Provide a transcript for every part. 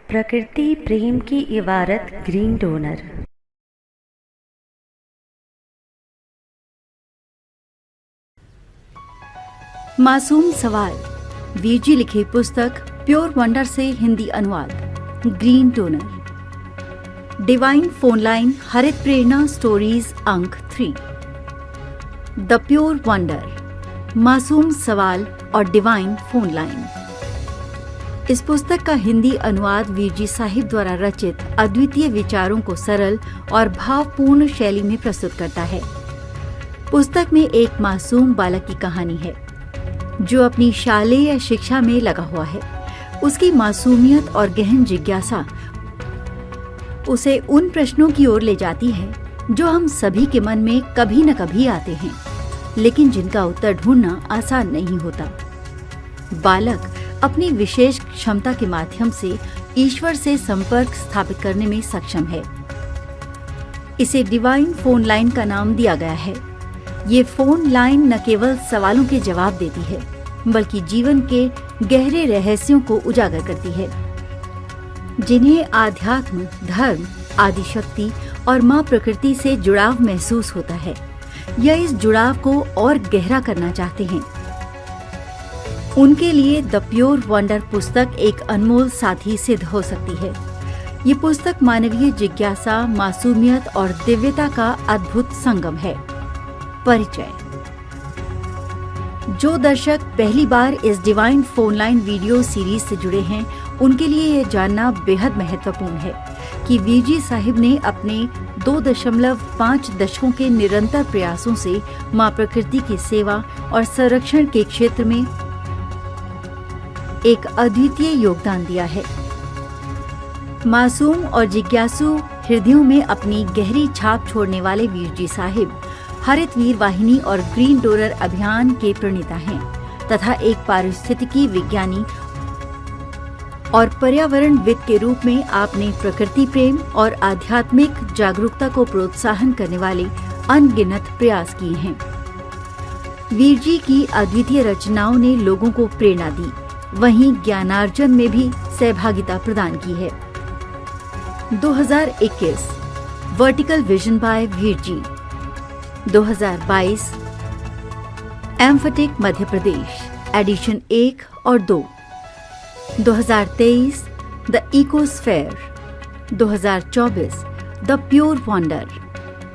प्रकृति प्रेम की इबारत ग्रीन डोनर। मासूम सवाल, वीर जी लिखी पुस्तक प्योर वंडर से हिंदी अनुवाद, green donor. Divine phone line, हरित प्रेरणा स्टोरीज, अंक 3। द प्योर वंडर, मासूम सवाल और डिवाइन फोन लाइन। इस पुस्तक का हिंदी अनुवाद वीर जी साहिब द्वारा रचित अद्वितीय विचारों को सरल और भावपूर्ण शैली में प्रस्तुत करता है। पुस्तक में एक मासूम बालक की कहानी है जो अपनी शालेय शिक्षा में लगा हुआ है। उसकी मासूमियत और गहन जिज्ञासा उसे उन प्रश्नों की ओर ले जाती है जो हम सभी के मन में कभी न कभी आते हैं, लेकिन जिनका उत्तर ढूंढना आसान नहीं होता। बालक अपनी विशेष क्षमता के माध्यम से ईश्वर से संपर्क स्थापित करने में सक्षम है। इसे डिवाइन फोन लाइन का नाम दिया गया है। ये फोन लाइन न केवल सवालों के जवाब देती है, बल्कि जीवन के गहरे रहस्यों को उजागर करती है, जिन्हें आध्यात्म, धर्म, आदिशक्ति और माँ प्रकृति से जुड़ाव महसूस होता है या इस जुड़ाव को और गहरा करना चाहते हैं। उनके लिए द प्योर वंडर पुस्तक एक अनमोल साथी सिद्ध हो सकती है। ये पुस्तक मानवीय जिज्ञासा, मासूमियत और दिव्यता का अद्भुत संगम है। परिचय। जो दर्शक पहली बार इस divine phone line video series से जुड़े हैं, उनके लिए यह जानना बेहद महत्वपूर्ण है कि वीर जी साहिब ने अपने 2.5 दशकों के निरंतर प्रयासों से माँ प्रकृति की सेवा और संरक्षण के क्षेत्र में एक अद्वितीय योगदान दिया है। मासूम और जिज्ञासु हृदयों में अपनी गहरी छाप छोड़ने वाले वीर जी साहिब हरित वीर वाहिनी और ग्रीन डोनर अभियान के प्रणेता हैं तथा एक पारिस्थितिकी विज्ञानी और पर्यावरणविद के रूप में आपने प्रकृति प्रेम और आध्यात्मिक जागरूकता को प्रोत्साहन करने वाले अनगिनत प्रयास किए हैं। वीर जी की अद्वितीय रचनाओं ने लोगों को प्रेरणा दी, वहीं ज्ञानार्जन में भी सहभागिता प्रदान की है। 2021 vertical vision by Veer ji. 2022 emphatic Madhya Pradesh edition 1 और 2। 2023 the ecosphere. 2024 the pure wonder.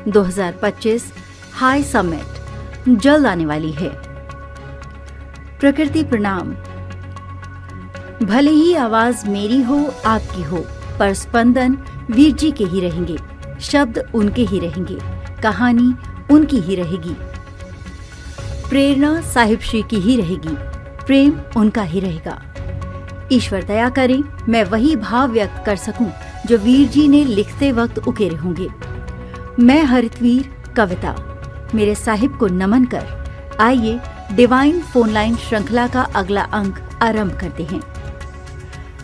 2025 high summit जल्द आने वाली है। प्रकृति प्रणाम। भले ही आवाज मेरी हो, आपकी हो, पर स्पंदन वीर जी के ही रहेंगे, शब्द उनके ही रहेंगे, कहानी उनकी ही रहेगी, प्रेरणा साहिब श्री की ही रहेगी, प्रेम उनका ही रहेगा। ईश्वर दया करें मैं वही भाव व्यक्त कर सकूं जो वीर जी ने लिखते वक्त उकेरे होंगे। मैं हरितवीर कविता मेरे साहिब को नमन कर आइए डिवाइन फोन लाइन श्रृंखला का अगला अंक आरंभ करते हैं।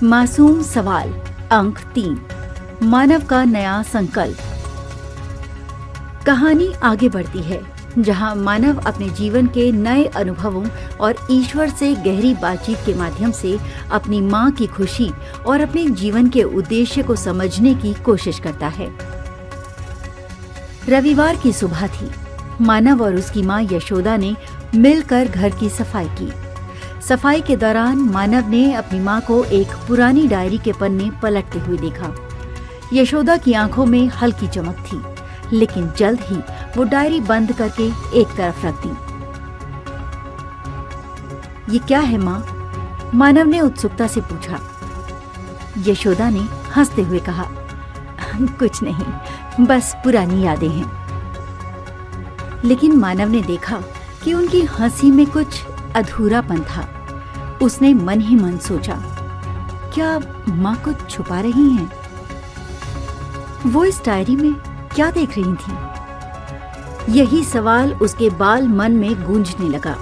मासूम सवाल, अंक 3, मानव का नया संकल्प। कहानी आगे बढ़ती है जहां मानव अपने जीवन के नए अनुभवों और ईश्वर से गहरी बातचीत के माध्यम से अपनी माँ की खुशी और अपने जीवन के उद्देश्य को समझने की कोशिश करता है। रविवार की सुबह थी। मानव और उसकी माँ यशोदा ने मिलकर घर की सफाई की। सफाई के दौरान मानव ने अपनी माँ को एक पुरानी डायरी के पन्ने पलटते हुए देखा। यशोदा की आंखों में हल्की चमक थी, लेकिन जल्द ही वो डायरी बंद करके एक तरफ रख दी। ये क्या है माँ? मानव ने उत्सुकता से पूछा। यशोदा ने हंसते हुए कहा, कुछ नहीं, बस पुरानी यादें हैं। लेकिन मानव ने देखा कि उनकी हंसी में कुछ अधूरापन था। उसने मन ही मन सोचा, क्या माँ कुछ छुपा रही हैं? वो इस डायरी में क्या देख रही थी? यही सवाल उसके बाल मन में गूंजने लगा।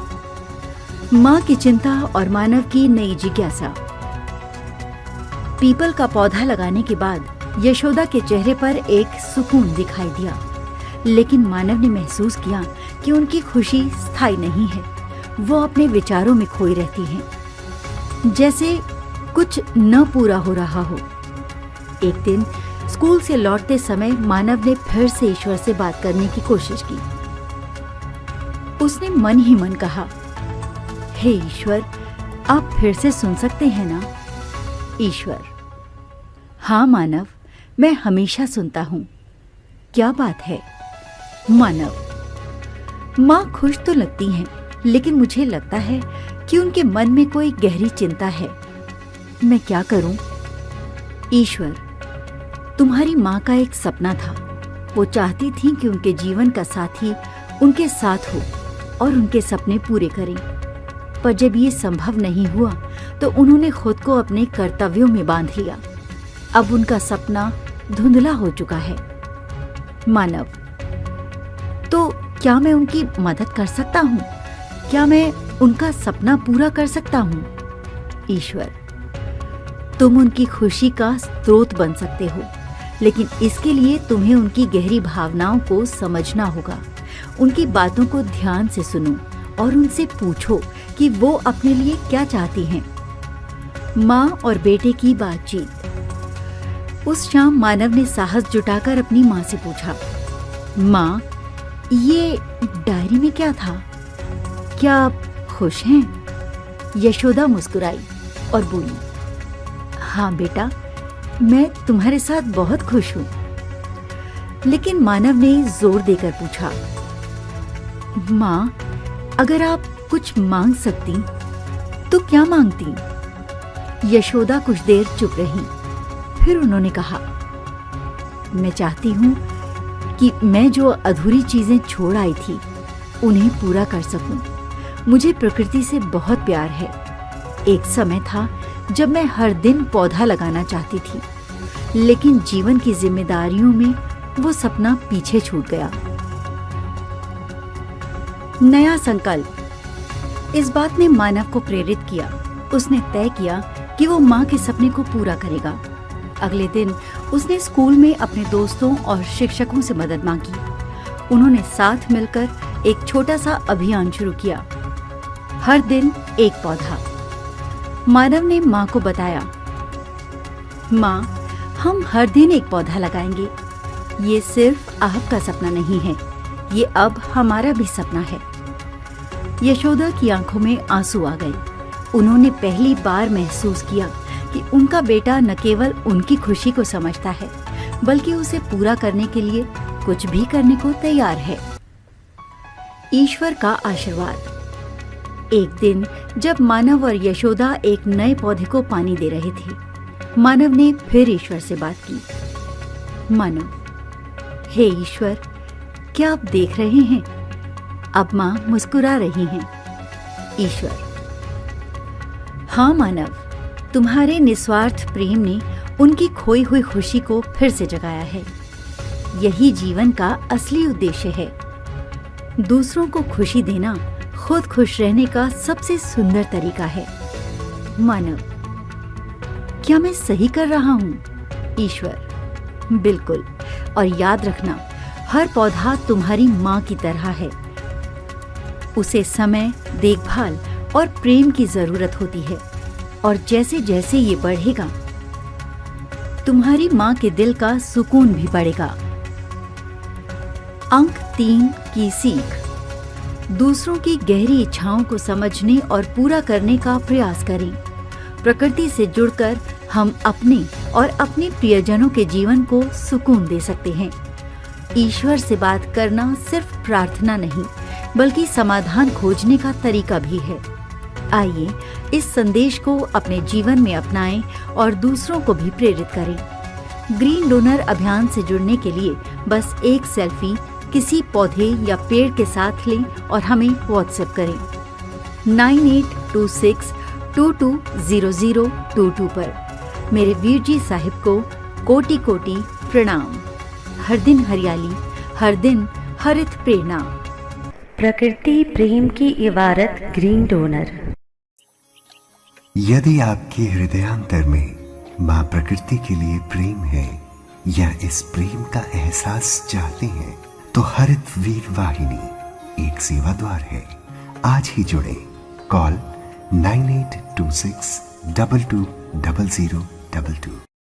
माँ की चिंता और मानव की नई जिज्ञासा। पीपल का पौधा लगाने के बाद यशोदा के चेहरे पर एक सुकून दिखाई दिया, लेकिन मानव ने महसूस किया कि उनकी खुशी स्थायी नहीं है। वो अपने विचारों में खोई रहती हैं, जैसे कुछ न पूरा हो रहा हो। एक दिन स्कूल से लौटते समय मानव ने फिर से ईश्वर से बात करने की कोशिश की। उसने मन ही मन कहा, हे ईश्वर, आप फिर से सुन सकते हैं ना? ईश्वर: हाँ मानव, मैं हमेशा सुनता हूँ। क्या बात है? मानव: माँ खुश तो लगती हैं, लेकिन मुझे लगता है कि उनके मन में कोई गहरी चिंता है। मैं क्या करूं? ईश्वर: तुम्हारी माँ का एक सपना था। वो चाहती थी कि उनके जीवन का साथी उनके साथ हो और उनके सपने पूरे करें। पर जब ये संभव नहीं हुआ तो उन्होंने खुद को अपने कर्तव्यों में बांध लिया। अब उनका सपना धुंधला हो चुका है। मानव: तो क्या मैं उनकी मदद कर सकता हूँ? क्या मैं उनका सपना पूरा कर सकता हूँ? ईश्वर: तुम उनकी खुशी का स्रोत बन सकते हो, लेकिन इसके लिए तुम्हें उनकी गहरी भावनाओं को समझना होगा। उनकी बातों को ध्यान से सुनो और उनसे पूछो कि वो अपने लिए क्या चाहती हैं। माँ और बेटे की बातचीत। उस शाम मानव ने साहस जुटाकर अपनी माँ से पूछा, माँ, ये डायरी में क्या था? क्या आप खुश हैं? यशोदा मुस्कुराई और बोली, हाँ बेटा, मैं तुम्हारे साथ बहुत खुश हूँ। लेकिन मानव ने जोर देकर पूछा, माँ, अगर आप कुछ मांग सकती तो क्या मांगती? यशोदा कुछ देर चुप रही, फिर उन्होंने कहा, मैं चाहती हूँ कि मैं जो अधूरी चीजें छोड़ आई थी उन्हें पूरा कर सकूं। मुझे प्रकृति से बहुत प्यार है। एक समय था जब मैं हर दिन पौधा लगाना चाहती थी, लेकिन जीवन की जिम्मेदारियों में वो सपना पीछे छूट गया। नया संकल्प। इस बात ने मानव को प्रेरित किया। उसने तय किया कि वो माँ के सपने को पूरा करेगा। अगले दिन उसने स्कूल में अपने दोस्तों और शिक्षकों से मदद मांगी। उन्होंने साथ मिलकर एक छोटा सा अभियान शुरू किया, हर दिन एक पौधा। मानव ने माँ को बताया, माँ, हम हर दिन एक पौधा लगाएंगे। ये सिर्फ आपका सपना नहीं है, ये अब हमारा भी सपना है। यशोदा की आंखों में आंसू आ गए। उन्होंने पहली बार महसूस किया कि उनका बेटा न केवल उनकी खुशी को समझता है, बल्कि उसे पूरा करने के लिए कुछ भी करने को तैयार है। ईश्वर का आशीर्वाद। एक दिन जब मानव और यशोदा एक नए पौधे को पानी दे रहे थे, मानव ने फिर ईश्वर से बात की। मानव: हे ईश्वर, क्या आप देख रहे हैं? अब माँ मुस्कुरा रही हैं। ईश्वर: हाँ मानव, तुम्हारे निस्वार्थ प्रेम ने उनकी खोई हुई खुशी को फिर से जगाया है। यही जीवन का असली उद्देश्य है। दूसरों को खुशी देना खुद खुश रहने का सबसे सुंदर तरीका है। मानव: क्या मैं सही कर रहा हूँ? ईश्वर: बिल्कुल, और याद रखना, हर पौधा तुम्हारी माँ की तरह है। उसे समय, देखभाल और प्रेम की जरूरत होती है, और जैसे जैसे ये बढ़ेगा, तुम्हारी माँ के दिल का सुकून भी बढ़ेगा। अंक 3 की सीख। दूसरों की गहरी इच्छाओं को समझने और पूरा करने का प्रयास करें। प्रकृति से जुड़कर हम अपने और अपने प्रियजनों के जीवन को सुकून दे सकते हैं। ईश्वर से बात करना सिर्फ प्रार्थना नहीं, बल्कि समाधान खोजने का तरीका भी है। आइए इस संदेश को अपने जीवन में अपनाएं और दूसरों को भी प्रेरित करें। ग्रीन डोनर अभियान से जुड़ने के लिए बस एक सेल्फी किसी पौधे या पेड़ के साथ लें और हमें व्हाट्सएप करें 9826220022 पर। मेरे वीर जी साहिब को कोटि कोटि प्रणाम। हर दिन हरियाली, हर दिन हरित प्रेरणा। प्रकृति प्रेम की इबारत ग्रीन डोनर। यदि आपके हृदयांतर में माँ प्रकृति के लिए प्रेम है या इस प्रेम का एहसास चाहते हैं, तो हरित वीर वाहिनी एक सेवा द्वार है। आज ही जुड़े। कॉल 9826220022।